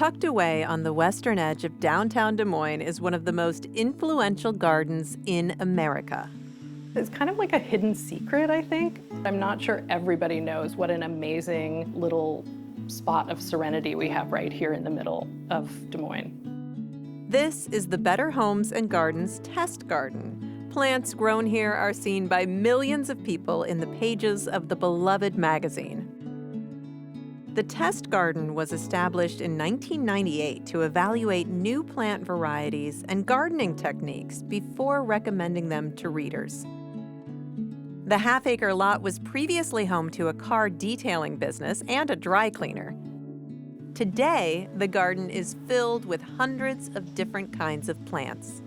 Tucked away on the western edge of downtown Des Moines is one of the most influential gardens in America. It's kind of like a hidden secret, I think. I'm not sure everybody knows what an amazing little spot of serenity we have right here in the middle of Des Moines. This is the Better Homes and Gardens Test Garden. Plants grown here are seen by millions of people in the pages of the beloved magazine. The Test Garden was established in 1998 to evaluate new plant varieties and gardening techniques before recommending them to readers. The half-acre lot was previously home to a car detailing business and a dry cleaner. Today, the garden is filled with hundreds of different kinds of plants.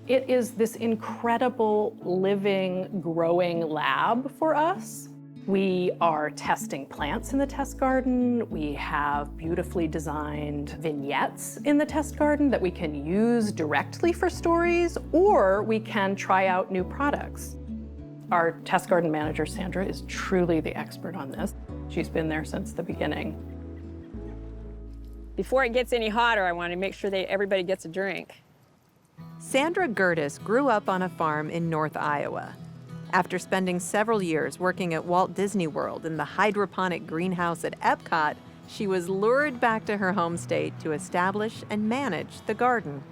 It is this incredible living, growing lab for us. We are testing plants in the test garden. We have beautifully designed vignettes in the test garden that we can use directly for stories, or we can try out new products. Our test garden manager, Sandra, is truly the expert on this. She's been there since the beginning. Before it gets any hotter, I want to make sure that everybody gets a drink. Sandra Gertis grew up on a farm in North Iowa. After spending several years working at Walt Disney World in the hydroponic greenhouse at Epcot, she was lured back to her home state to establish and manage the garden.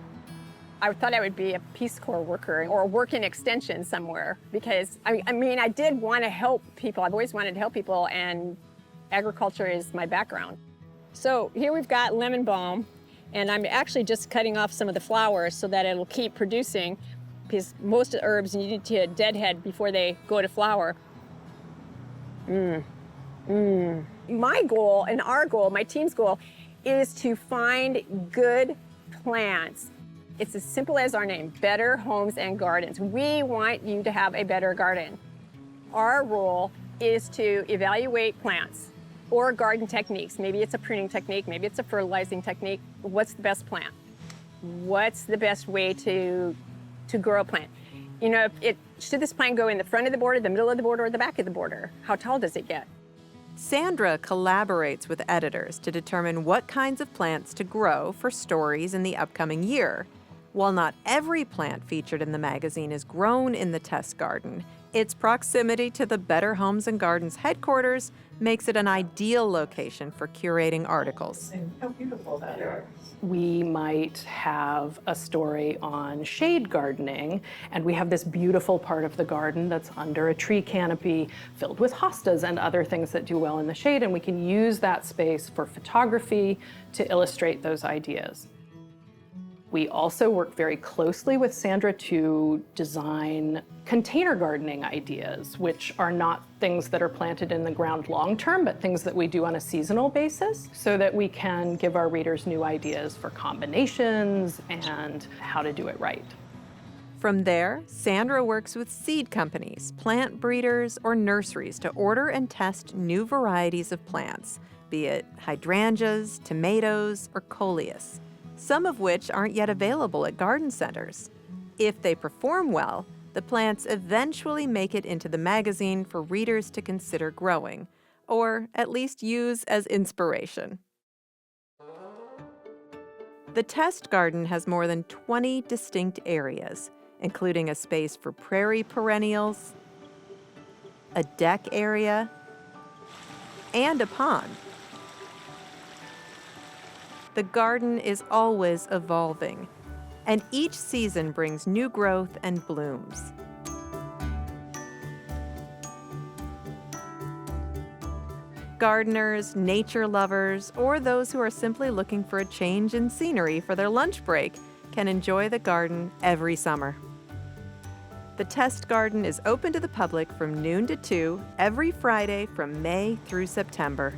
I thought I would be a Peace Corps worker or work in extension somewhere because, I did want to help people. I've always wanted to help people, and agriculture is my background. So here we've got lemon balm, and I'm actually just cutting off some of the flowers so that it'll keep producing, because most of the herbs you need to deadhead before they go to flower. My goal and our goal, my team's goal, is to find good plants. It's as simple as our name, Better Homes and Gardens. We want you to have a better garden. Our role is to evaluate plants or garden techniques. Maybe it's a pruning technique, maybe it's a fertilizing technique. What's the best plant? What's the best way to grow a plant? Should this plant go in the front of the border, the middle of the border, or the back of the border? How tall does it get? Sandra collaborates with editors to determine what kinds of plants to grow for stories in the upcoming year. While not every plant featured in the magazine is grown in the test garden, its proximity to the Better Homes and Gardens headquarters makes it an ideal location for curating articles. How beautiful that is. We might have a story on shade gardening, and we have this beautiful part of the garden that's under a tree canopy filled with hostas and other things that do well in the shade, and we can use that space for photography to illustrate those ideas. We also work very closely with Sandra to design container gardening ideas, which are not things that are planted in the ground long-term, but things that we do on a seasonal basis so that we can give our readers new ideas for combinations and how to do it right. From there, Sandra works with seed companies, plant breeders, or nurseries to order and test new varieties of plants, be it hydrangeas, tomatoes, or coleus, some of which aren't yet available at garden centers. If they perform well, the plants eventually make it into the magazine for readers to consider growing, or at least use as inspiration. The test garden has more than 20 distinct areas, including a space for prairie perennials, a deck area, and a pond. The garden is always evolving, and each season brings new growth and blooms. Gardeners, nature lovers, or those who are simply looking for a change in scenery for their lunch break can enjoy the garden every summer. The test garden is open to the public from noon to 2 every Friday from May through September.